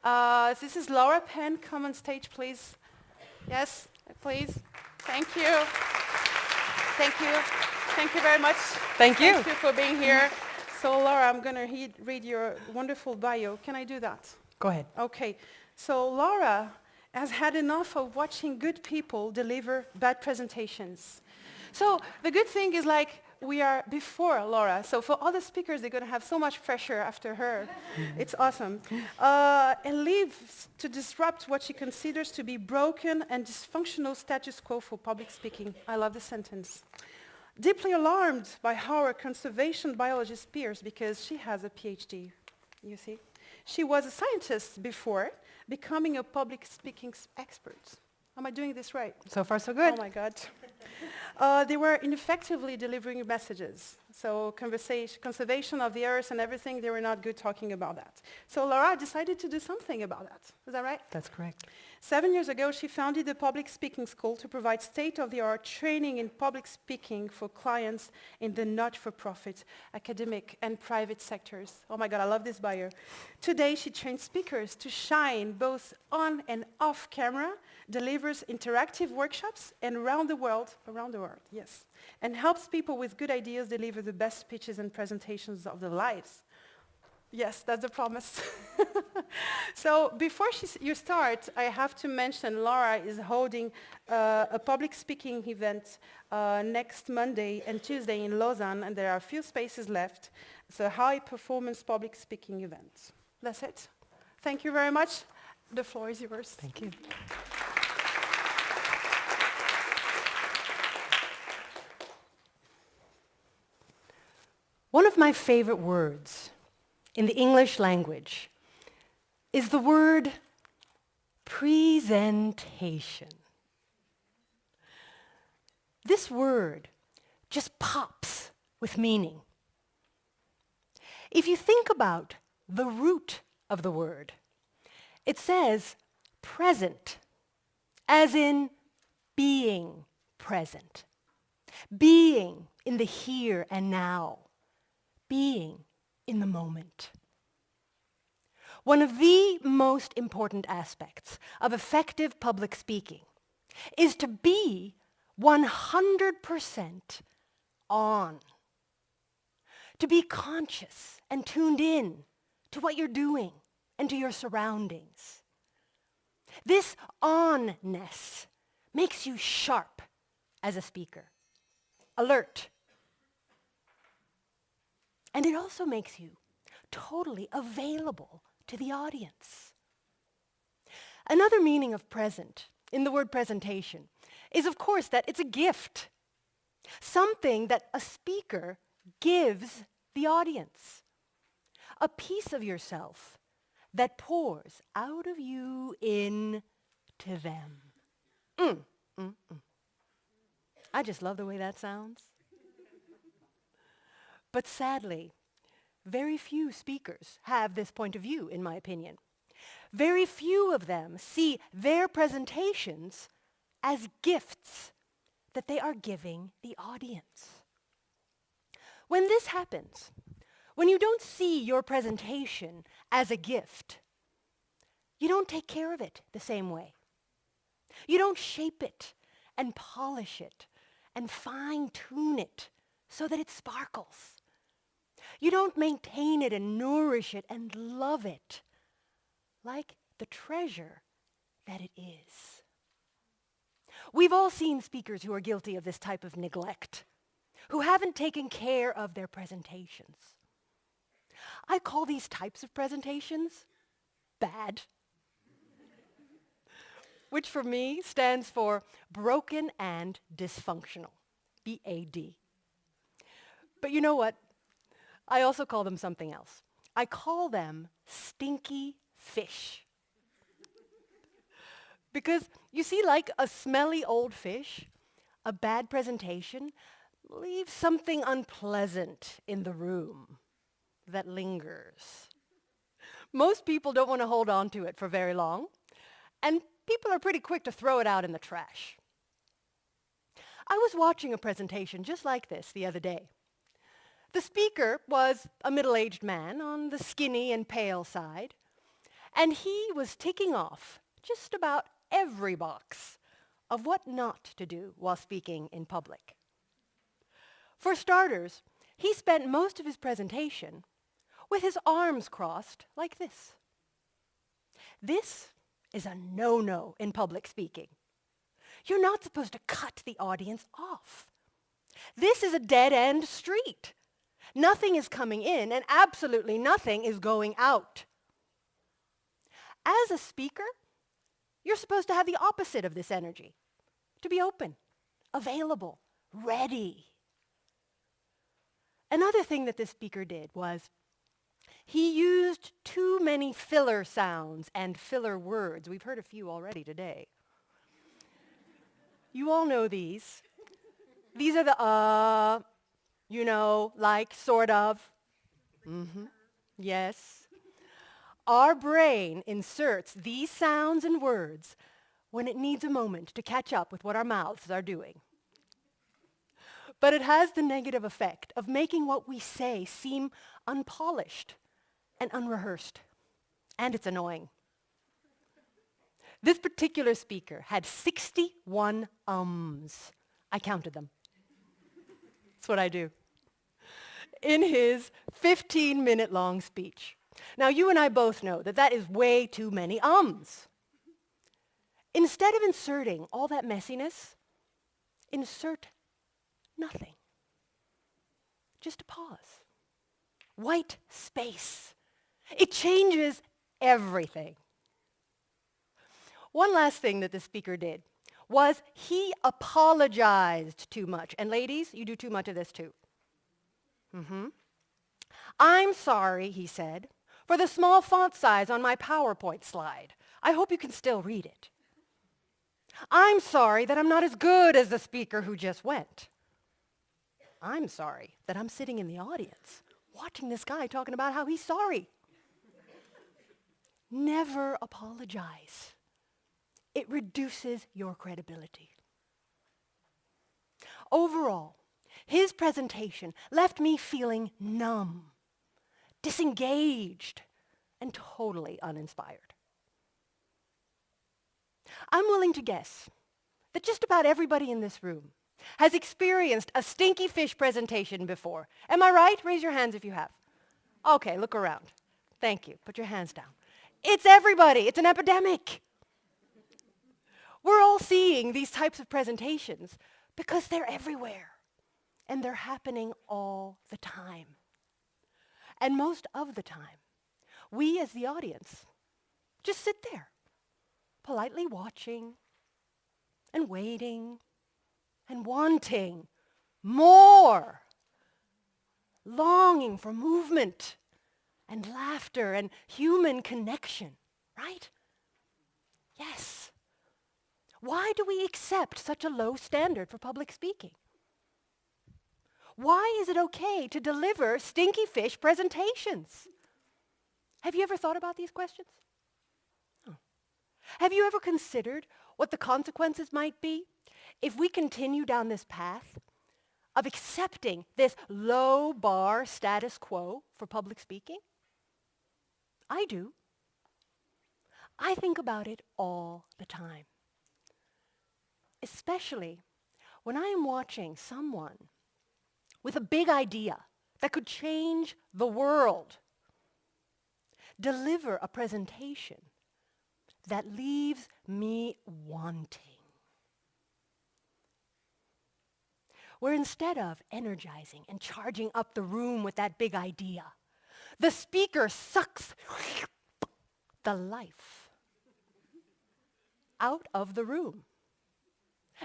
This is Laura Penn. Come on stage, please. Yes, please. Thank you. Thank you. Thank you very much. Thank you. Thank you for being here. So, Laura, I'm going to read your wonderful bio. Can I do that? Go ahead. Okay. So, Laura has had enough of watching good people deliver bad presentations. So, the good thing is like, we are before Laura, so for other speakers, they're going to have so much pressure after her. It's awesome. And lives to disrupt what she considers to be broken and dysfunctional status quo for public speaking. I love the sentence. Deeply alarmed by how her conservation biologist peers, because she has a PhD, you see. She was a scientist before becoming a public speaking expert. Am I doing this right? So far, so good. Oh my God. They were ineffectively delivering messages. So conservation of the earth and everything, they were not good talking about that. So Laura decided to do something about that. Is that right? That's correct. 7 years ago, she founded a public speaking school to provide state-of-the-art training in public speaking for clients in the not-for-profit, academic, and private sectors. Oh my God, I love this bio. Today, she trains speakers to shine both on and off camera, delivers interactive workshops and around the world, yes, and helps people with good ideas deliver the best speeches and presentations of their lives. Yes, that's the promise. So before you start, I have to mention Laura is holding a public speaking event next Monday and Tuesday in Lausanne, and there are a few spaces left. It's a high-performance public speaking event. That's it. Thank you very much. The floor is yours. Thank you. One of my favorite words in the English language is the word presentation. This word just pops with meaning. If you think about the root of the word, it says present, as in being present, being in the here and now, being in the moment. One of the most important aspects of effective public speaking is to be 100% on, to be conscious and tuned in to what you're doing and to your surroundings. This onness makes you sharp as a speaker, alert. And it also makes you totally available to the audience. Another meaning of present in the word presentation is, of course, that it's a gift, something that a speaker gives the audience, a piece of yourself that pours out of you into them. I just love the way that sounds. But sadly, very few speakers have this point of view, in my opinion. Very few of them see their presentations as gifts that they are giving the audience. When this happens, when you don't see your presentation as a gift, you don't take care of it the same way. You don't shape it and polish it and fine-tune it so that it sparkles. You don't maintain it and nourish it and love it like the treasure that it is. We've all seen speakers who are guilty of this type of neglect, who haven't taken care of their presentations. I call these types of presentations bad, which for me stands for broken and dysfunctional, B-A-D. But you know what? I also call them something else. I call them stinky fish. Because you see, like a smelly old fish, a bad presentation leaves something unpleasant in the room that lingers. Most people don't want to hold on to it for very long, and people are pretty quick to throw it out in the trash. I was watching a presentation just like this the other day. The speaker was a middle-aged man on the skinny and pale side, And he was ticking off just about every box of what not to do while speaking in public. For starters, he spent most of his presentation with his arms crossed like this. This is a no-no in public speaking. You're not supposed to cut the audience off. This is a dead-end street. Nothing is coming in and absolutely nothing is going out. As a speaker, you're supposed to have the opposite of this energy, to be open, available, ready. Another thing that this speaker did was he used too many filler sounds and filler words. We've heard a few already today. You all know these. These are the you know, like, sort of. Yes. Our brain inserts these sounds and words when it needs a moment to catch up with what our mouths are doing. But it has the negative effect of making what we say seem unpolished and unrehearsed. And it's annoying. This particular speaker had 61 ums. I counted them. That's what I do. In his 15-minute-long speech. Now, you and I both know that that is way too many ums. Instead of inserting all that messiness, insert nothing. Just a pause. White space. It changes everything. One last thing that the speaker did was he apologized too much. And ladies, you do too much of this too. I'm sorry, he said, for the small font size on my PowerPoint slide. I hope you can still read it. I'm sorry that I'm not as good as the speaker who just went. I'm sorry that I'm sitting in the audience watching this guy talking about how he's sorry. Never apologize. It reduces your credibility. Overall, his presentation left me feeling numb, disengaged, and totally uninspired. I'm willing to guess that just about everybody in this room has experienced a stinky fish presentation before. Am I right? Raise your hands if you have. Okay, look around. Thank you. Put your hands down. It's everybody. It's an epidemic. We're all seeing these types of presentations because they're everywhere. And they're happening all the time. And most of the time, we as the audience just sit there, politely watching and waiting and wanting more, longing for movement and laughter and human connection, right? Yes. Why do we accept such a low standard for public speaking? Why is it okay to deliver stinky fish presentations? Have you ever thought about these questions? Oh. Have you ever considered what the consequences might be if we continue down this path of accepting this low bar status quo for public speaking? I do. I think about it all the time. Especially when I am watching someone with a big idea that could change the world deliver a presentation that leaves me wanting. Where instead of energizing and charging up the room with that big idea, the speaker sucks the life out of the room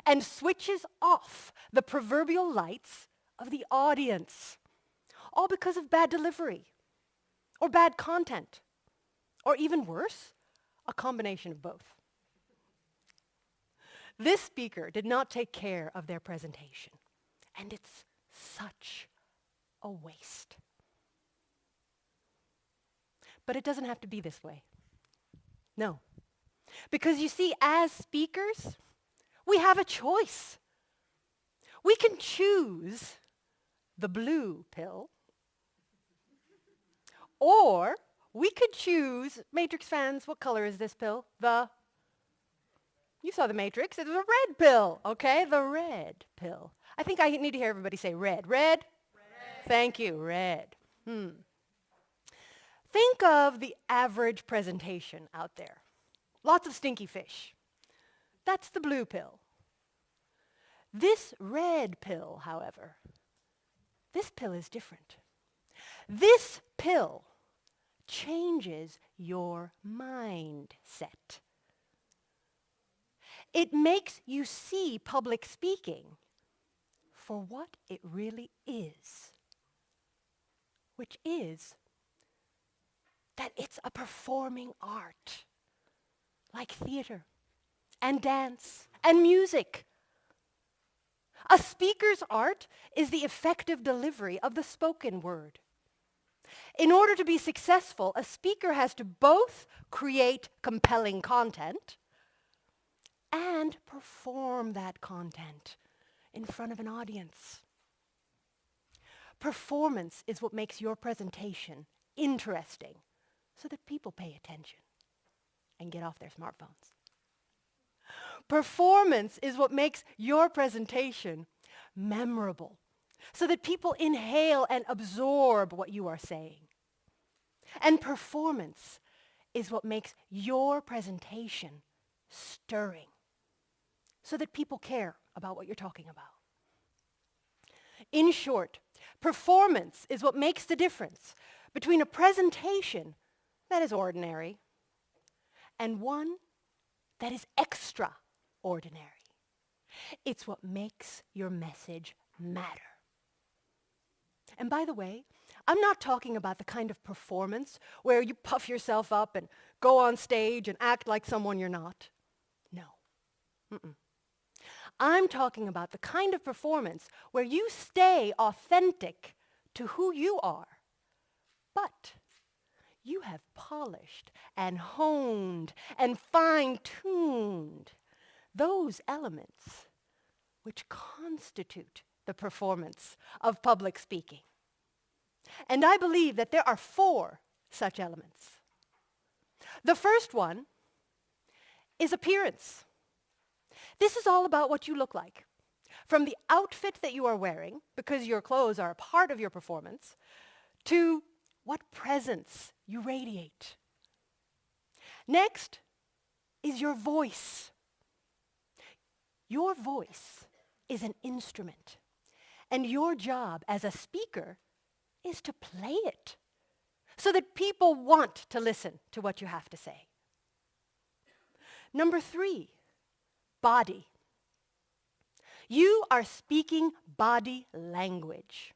and switches off the proverbial lights of the audience, all because of bad delivery or bad content, or even worse, a combination of both. This speaker did not take care of their presentation, and it's such a waste. But it doesn't have to be this way. No. Because you see, as speakers, we have a choice. We can choose the blue pill, or we could choose, Matrix fans, what color is this pill? You saw the Matrix, it was a red pill, okay? The red pill. I think I need to hear everybody say red. Red? Thank you, red. Think of the average presentation out there. Lots of stinky fish. That's the blue pill. This red pill, however, this pill is different. This pill changes your mindset. It makes you see public speaking for what it really is, which is that it's a performing art, like theater and dance and music. A speaker's art is the effective delivery of the spoken word. In order to be successful, a speaker has to both create compelling content and perform that content in front of an audience. Performance is what makes your presentation interesting so that people pay attention and get off their smartphones. Performance is what makes your presentation memorable so that people inhale and absorb what you are saying. And performance is what makes your presentation stirring so that people care about what you're talking about. In short, performance is what makes the difference between a presentation that is ordinary and one that is extraordinary. It's what makes your message matter. And by the way, I'm not talking about the kind of performance where you puff yourself up and go on stage and act like someone you're not. No. I'm talking about the kind of performance where you stay authentic to who you are, but you have polished and honed and fine-tuned those elements which constitute the performance of public speaking. And I believe that there are 4 such elements. The first one is appearance. This is all about what you look like. From the outfit that you are wearing, because your clothes are a part of your performance, to what presence you radiate. Next is your voice. Your voice is an instrument, and your job as a speaker is to play it so that people want to listen to what you have to say. Number 3, body. You are speaking body language,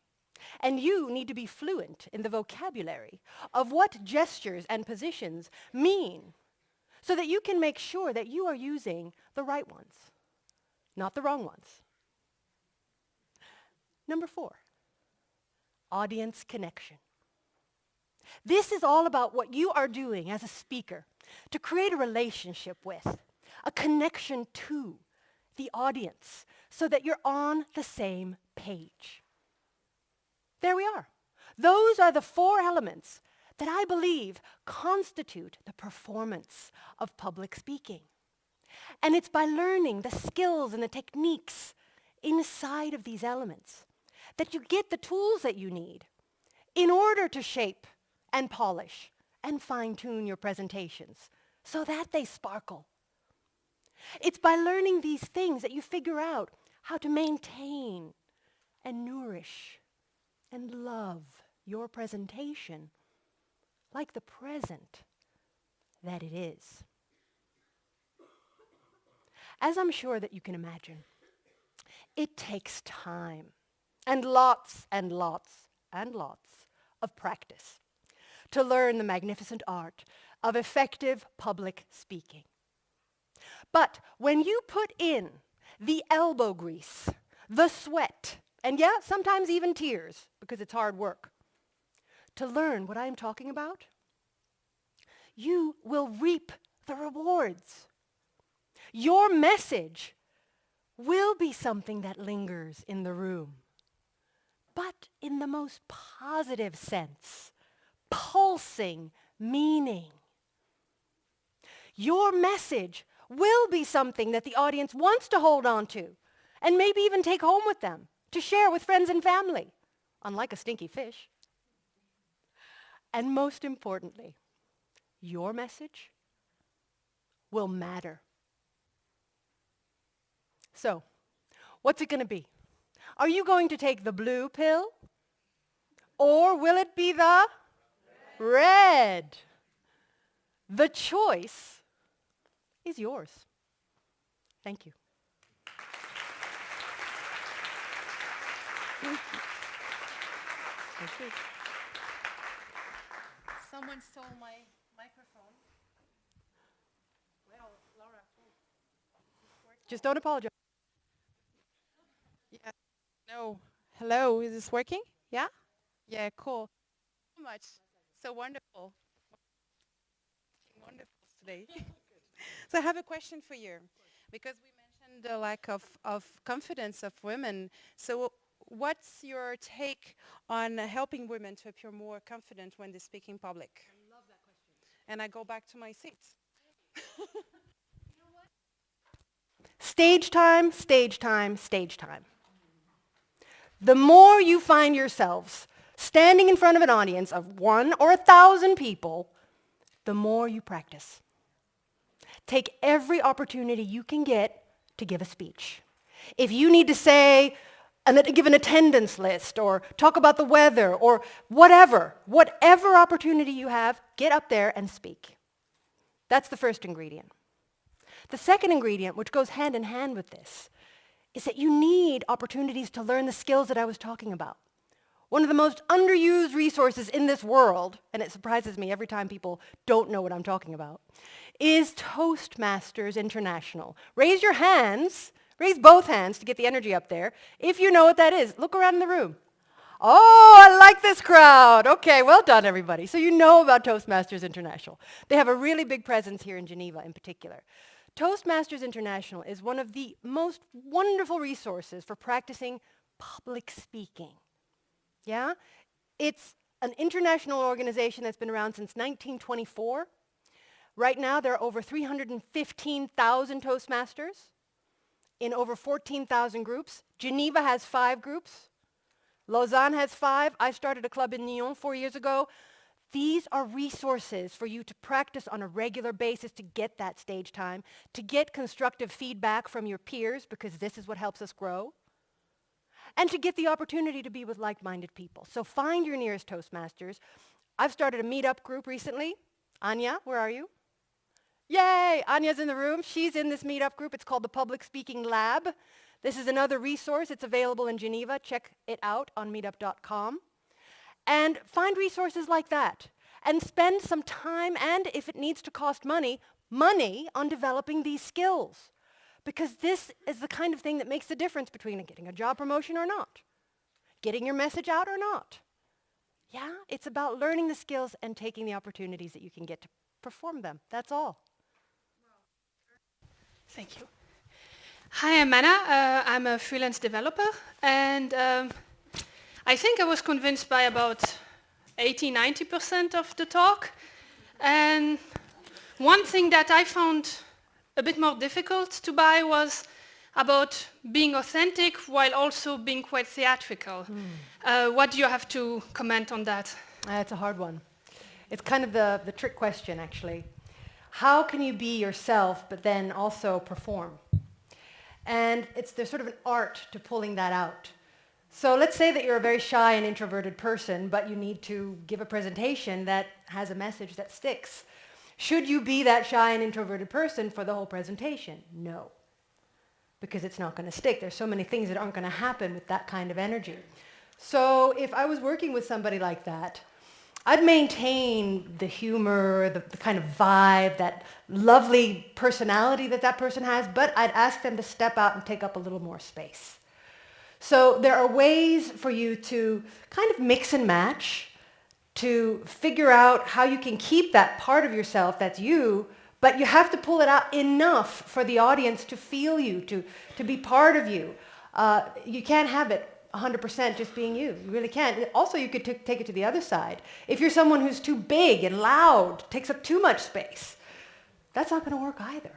and you need to be fluent in the vocabulary of what gestures and positions mean so that you can make sure that you are using the right ones, not the wrong ones. Number 4, audience connection. This is all about what you are doing as a speaker to create a relationship with, a connection to the audience so that you're on the same page. There we are. Those are the 4 elements that I believe constitute the performance of public speaking. And it's by learning the skills and the techniques inside of these elements that you get the tools that you need in order to shape and polish and fine-tune your presentations so that they sparkle. It's by learning these things that you figure out how to maintain and nourish and love your presentation like the present that it is. As I'm sure that you can imagine, it takes time and lots and lots and lots of practice to learn the magnificent art of effective public speaking. But when you put in the elbow grease, the sweat, and yeah, sometimes even tears, because it's hard work, to learn what I'm talking about, you will reap the rewards. Your message will be something that lingers in the room, but in the most positive sense, pulsing meaning. Your message will be something that the audience wants to hold on to and maybe even take home with them to share with friends and family, unlike a stinky fish. And most importantly, your message will matter. So, what's it going to be? Are you going to take the blue pill? Or will it be the red? The choice is yours. Thank you. Thank you. Someone stole my microphone. Well, Laura. Just don't apologize. Yeah. No. Hello. Is this working? Yeah? Yeah, cool. So much. So wonderful. Wonderful today. So I have a question for you, because we mentioned the lack of confidence of women. So what's your take on helping women to appear more confident when they speak in public? I love that question. And I go back to my seat. Stage time, stage time, stage time. The more you find yourselves standing in front of an audience of 1 or 1,000 people, the more you practice. Take every opportunity you can get to give a speech. If you need to say, give an attendance list or talk about the weather or whatever opportunity you have, get up there and speak. That's the first ingredient. The second ingredient, which goes hand in hand with this, is that you need opportunities to learn the skills that I was talking about. One of the most underused resources in this world, and it surprises me every time people don't know what I'm talking about, is Toastmasters International. Raise your hands, raise both hands to get the energy up there. If you know what that is, look around in the room. Oh, I like this crowd. Okay, well done, everybody. So you know about Toastmasters International. They have a really big presence here in Geneva in particular. Toastmasters International is one of the most wonderful resources for practicing public speaking. Yeah? It's an international organization that's been around since 1924. Right now, there are over 315,000 Toastmasters in over 14,000 groups. Geneva has 5 groups. Lausanne has 5. I started a club in Lyon 4 years ago. These are resources for you to practice on a regular basis to get that stage time, to get constructive feedback from your peers, because this is what helps us grow, and to get the opportunity to be with like-minded people. So find your nearest Toastmasters. I've started a meetup group recently. Anya, where are you? Yay! Anya's in the room. She's in this meetup group. It's called the Public Speaking Lab. This is another resource. It's available in Geneva. Check it out on meetup.com. And find resources like that. And spend some time, and if it needs to cost money on developing these skills. Because this is the kind of thing that makes the difference between getting a job promotion or not, getting your message out or not. Yeah, it's about learning the skills and taking the opportunities that you can get to perform them. That's all. Thank you. Hi, I'm Anna. I'm a freelance developer, and I think I was convinced by about 80-90% of the talk. And one thing that I found a bit more difficult to buy was about being authentic while also being quite theatrical. What do you have to comment on that? It's a hard one. It's kind of the trick question, actually. How can you be yourself but then also perform? And there's sort of an art to pulling that out. So let's say that you're a very shy and introverted person, but you need to give a presentation that has a message that sticks. Should you be that shy and introverted person for the whole presentation? No, because it's not going to stick. There's so many things that aren't going to happen with that kind of energy. So if I was working with somebody like that, I'd maintain the humor, the kind of vibe, that lovely personality that person has, but I'd ask them to step out and take up a little more space. So there are ways for you to kind of mix and match, to figure out how you can keep that part of yourself that's you, but you have to pull it out enough for the audience to feel you, to be part of you. You can't have it 100% just being you. You really can't. Also, you could take it to the other side. If you're someone who's too big and loud, takes up too much space, that's not going to work either.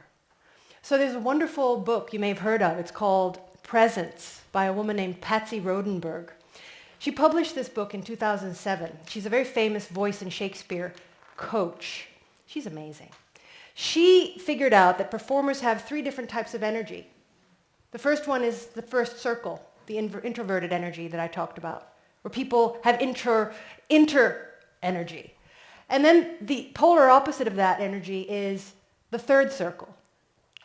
So there's a wonderful book you may have heard of. It's called Presence by a woman named Patsy Rodenberg. She published this book in 2007. She's a very famous voice and Shakespeare coach. She's amazing. She figured out that performers have 3 different types of energy. The first one is the first circle, the introverted energy that I talked about, where people have inter energy. And then the polar opposite of that energy is the third circle.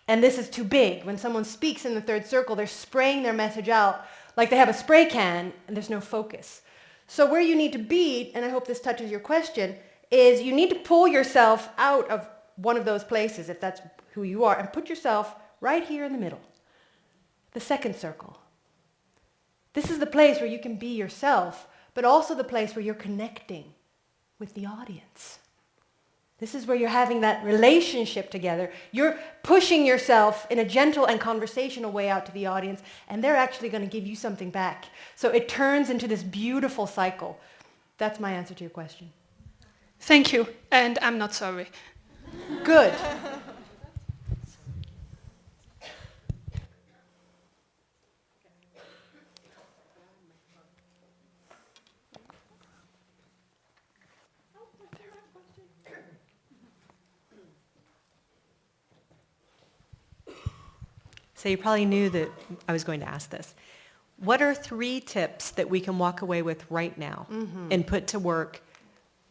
And this is too big. When someone speaks in the third circle, they're spraying their message out like they have a spray can and there's no focus. So where you need to be, and I hope this touches your question, is you need to pull yourself out of one of those places, if that's who you are, and put yourself right here in the middle. The second circle. This is the place where you can be yourself, but also the place where you're connecting with the audience. This is where you're having that relationship together. You're pushing yourself in a gentle and conversational way out to the audience, and they're actually going to give you something back. So it turns into this beautiful cycle. That's my answer to your question. Thank you, and I'm not sorry. Good. So you probably knew that I was going to ask this. What are 3 tips that we can walk away with right now and put to work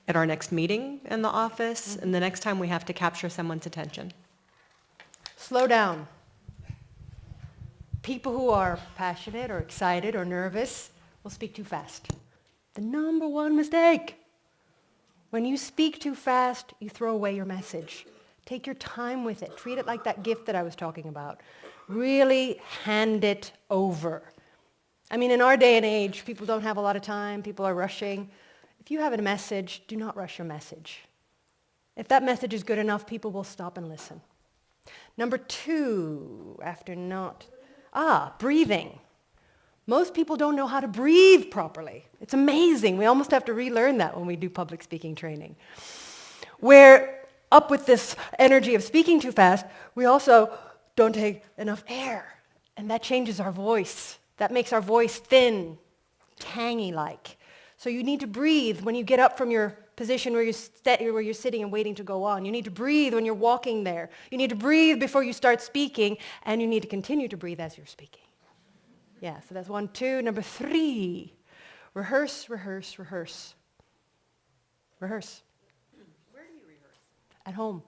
at our next meeting in the office and the next time we have to capture someone's attention? Slow down. People who are passionate or excited or nervous will speak too fast. The number 1 mistake. When you speak too fast, you throw away your message. Take your time with it. Treat it like that gift that I was talking about. Really hand it over. I mean, in our day and age, people don't have a lot of time. People are rushing. If you have a message, do not rush your message. If that message is good enough, people will stop and listen. Number 2, breathing. Most people don't know how to breathe properly. It's amazing. We almost have to relearn that when we do public speaking training. We're up with this energy of speaking too fast. We also don't take enough air, and that changes our voice. That makes our voice thin, tangy-like. So you need to breathe when you get up from your position where you're sitting and waiting to go on. You need to breathe when you're walking there. You need to breathe before you start speaking, and you need to continue to breathe as you're speaking. Yeah, so that's 1, 2. Number 3, rehearse, rehearse, rehearse. Rehearse. Where do you rehearse? At home.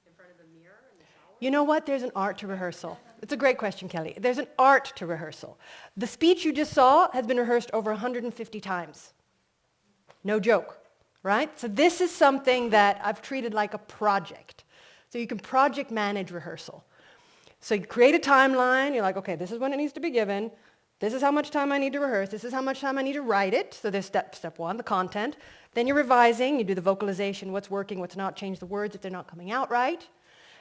In front of the mirror in the shower? You know what? There's an art to rehearsal. It's a great question, Kelly. There's an art to rehearsal. The speech you just saw has been rehearsed over 150 times. No joke, right? So this is something that I've treated like a project. So you can project manage rehearsal. So you create a timeline. You're like, okay, this is when it needs to be given. This is how much time I need to rehearse. This is how much time I need to write it. So there's step 1, the content. Then you're revising. You do the vocalization, what's working, what's not, change the words if they're not coming out right.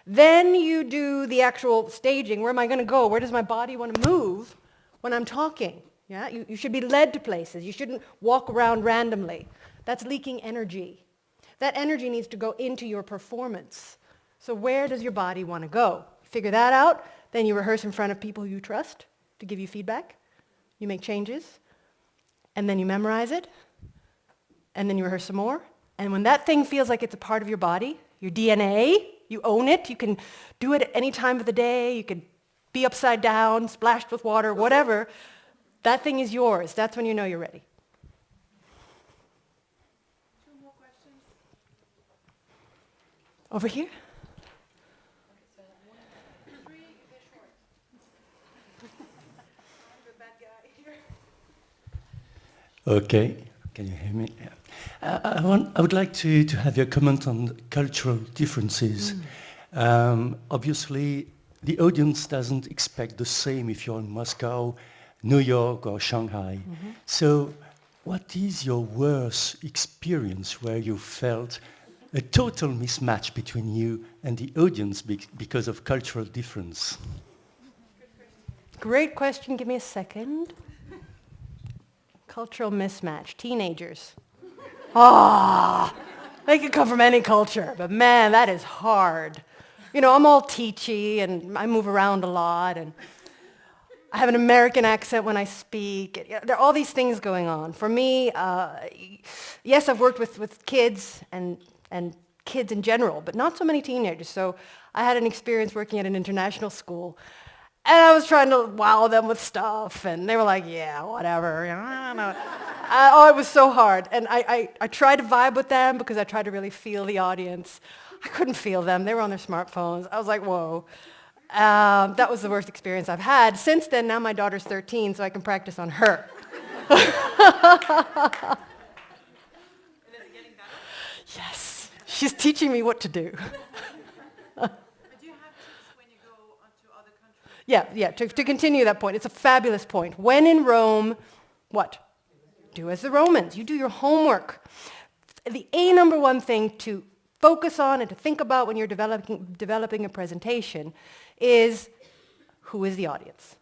Then you do the actual staging. Where am I going to go? Where does my body want to move when I'm talking? Yeah? You should be led to places. You shouldn't walk around randomly. That's leaking energy. That energy needs to go into your performance. So where does your body want to go? Figure that out. Then you rehearse in front of people you trust to give you feedback. You make changes. And then you memorize it. And then you rehearse some more. And when that thing feels like it's a part of your body, your DNA, you own it. You can do it at any time of the day. You could be upside down, splashed with water, whatever. That thing is yours. That's when you know you're ready. 2 more questions. Over here? Okay, so 1, 3, they're short. I'm the bad guy here. Okay, can you hear me? Yeah. I would like to have your comment on cultural differences. Obviously, the audience doesn't expect the same if you're in Moscow, New York, or Shanghai. So what is your worst experience where you felt a total mismatch between you and the audience because of cultural difference? Great question. Give me a second. Cultural mismatch. Teenagers. Ah, they could come from any culture, but man, that is hard. You know, I'm all teachy, and I move around a lot, and I have an American accent when I speak. There are all these things going on. For me, yes, I've worked with kids and kids in general, but not so many teenagers. So I had an experience working at an international school, and I was trying to wow them with stuff, and they were like, yeah, whatever. You know, I don't know. Oh, it was so hard. And I tried to vibe with them because I tried to really feel the audience. I couldn't feel them. They were on their smartphones. I was like, whoa. That was the worst experience I've had. Since then, now my daughter's 13, so I can practice on her. Yes. She's teaching me what to do. Yeah, to continue that point. It's a fabulous point. When in Rome, what? Do as the Romans. You do your homework. The number one thing to focus on and to think about when you're developing a presentation is who is the audience.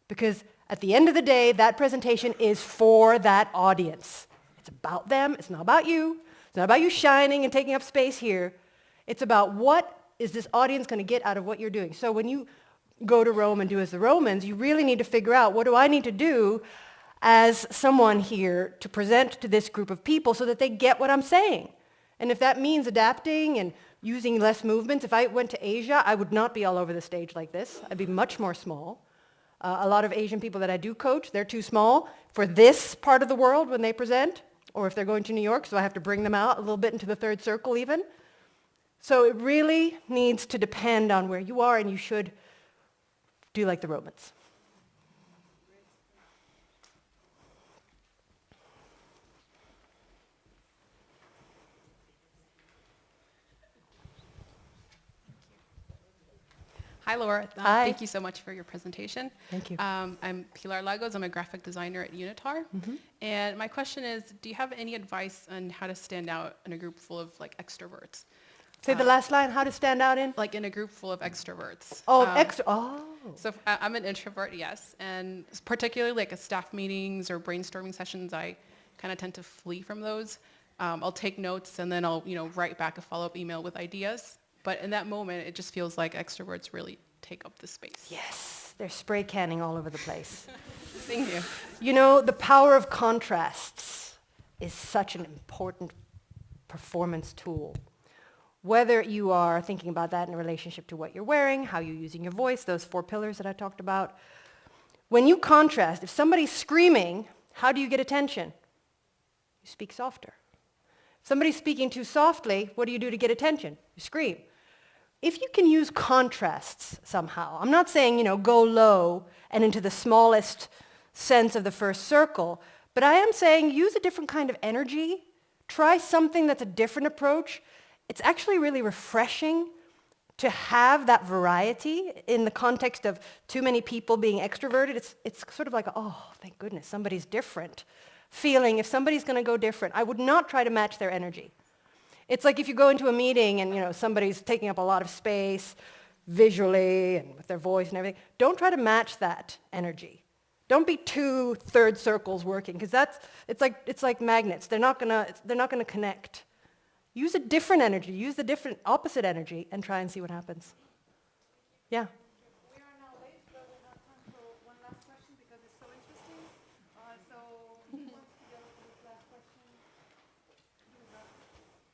Because at the end of the day, that presentation is for that audience. It's about them. It's not about you. It's not about you shining and taking up space here. It's about what is this audience going to get out of what you're doing. So when you go to Rome and do as the Romans, you really need to figure out, what do I need to do as someone here to present to this group of people so that they get what I'm saying? And if that means adapting and using less movements, if I went to Asia, I would not be all over the stage like this. I'd be much more small. A lot of Asian people that I do coach, they're too small for this part of the world when they present, or if they're going to New York, so I have to bring them out a little bit into the third circle even. So it really needs to depend on where you are, and you should do like the Romans. Hi, Laura. Hi. Thank you so much for your presentation. Thank you. I'm Pilar Lagos. I'm a graphic designer at Unitar. And my question is, do you have any advice on how to stand out in a group full of extroverts? Say the last line, how to stand out in? Like in a group full of extroverts. Oh. So I'm an introvert, yes. And particularly like at staff meetings or brainstorming sessions, I kind of tend to flee from those. I'll take notes and then I'll write back a follow-up email with ideas. But in that moment, it just feels like extroverts really take up the space. Yes, they're spray canning all over the place. Thank you. You know, the power of contrasts is such an important performance tool. Whether you are thinking about that in relationship to what you're wearing, how you're using your voice, those 4 pillars that I talked about. When you contrast, if somebody's screaming, how do you get attention? You speak softer. If somebody's speaking too softly, what do you do to get attention? You scream. If you can use contrasts somehow, I'm not saying, go low and into the smallest sense of the first circle, but I am saying use a different kind of energy. Try something that's a different approach. It's actually really refreshing to have that variety in the context of too many people being extroverted. It's sort of like, oh, thank goodness, somebody's different feeling. If somebody's going to go different, I would not try to match their energy. It's like if you go into a meeting and somebody's taking up a lot of space visually and with their voice and everything. Don't try to match that energy. Don't be 2 third circles working, because it's like magnets. They're not gonna connect. Use a different energy. Use the different opposite energy and try and see what happens. Yeah. We are now late, but we have time for one last question because it's so interesting. So who wants to go to this last question?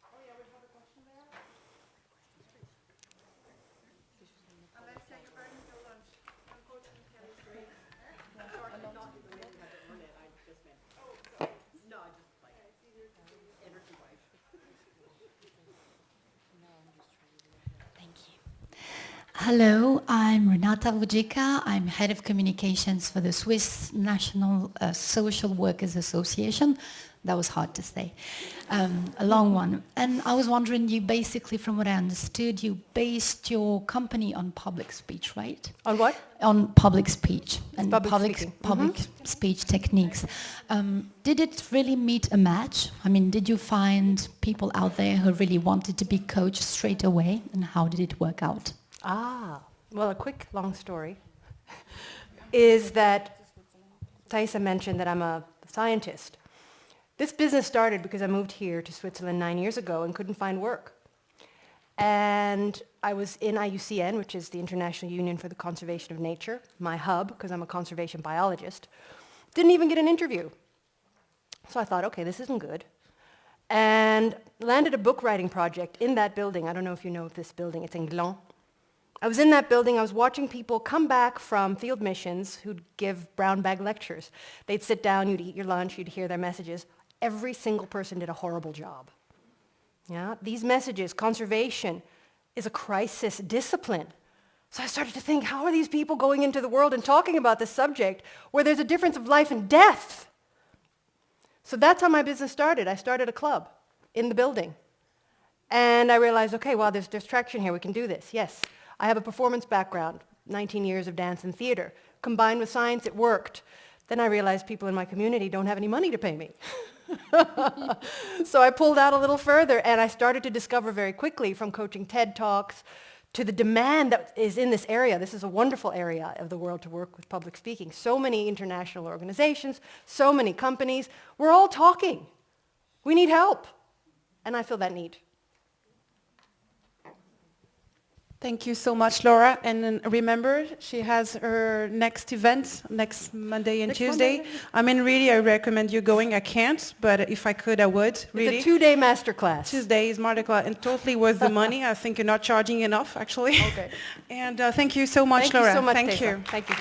Oh yeah, we have a question there. Unless you're burning your lunch. Unfortunately, Kelly's great. Hello, I'm Renata Vujica. I'm head of communications for the Swiss National Social Workers Association. That was hard to say, a long one. And I was wondering, you basically, from what I understood, you based your company on public speech, right? On what? On public speech and Public speech techniques. Did it really meet a match? I mean, did you find people out there who really wanted to be coached straight away? And how did it work out? Well, a quick, long story is that Thaisa mentioned that I'm a scientist. This business started because I moved here to Switzerland 9 years ago and couldn't find work. And I was in IUCN, which is the International Union for the Conservation of Nature, my hub, because I'm a conservation biologist. Didn't even get an interview. So I thought, okay, this isn't good. And landed a book writing project in that building. I don't know if you know of this building. It's in Gland. I was in that building. I was watching people come back from field missions who'd give brown bag lectures. They'd sit down, you'd eat your lunch, you'd hear their messages. Every single person did a horrible job. Yeah? These messages, conservation is a crisis discipline. So I started to think, how are these people going into the world and talking about this subject where there's a difference of life and death? So that's how my business started. I started a club in the building. And I realized, okay, well, there's traction here. We can do this. Yes, I have a performance background, 19 years of dance and theater. Combined with science, it worked. Then I realized people in my community don't have any money to pay me. So I pulled out a little further, and I started to discover very quickly, from coaching TED Talks to the demand that is in this area. This is a wonderful area of the world to work with public speaking. So many international organizations, so many companies. We're all talking. We need help. And I feel that need. Thank you so much, Laura. And then remember, she has her next event next Monday and Tuesday. Monday. I mean, really, I recommend you going. I can't, but if I could, I would. Really. It's a 2-day masterclass. Tuesday is masterclass and totally worth the money. I think you're not charging enough, actually. Okay. And thank you so much, Thank Laura. you so much, Thank Tessa. you. Thank you.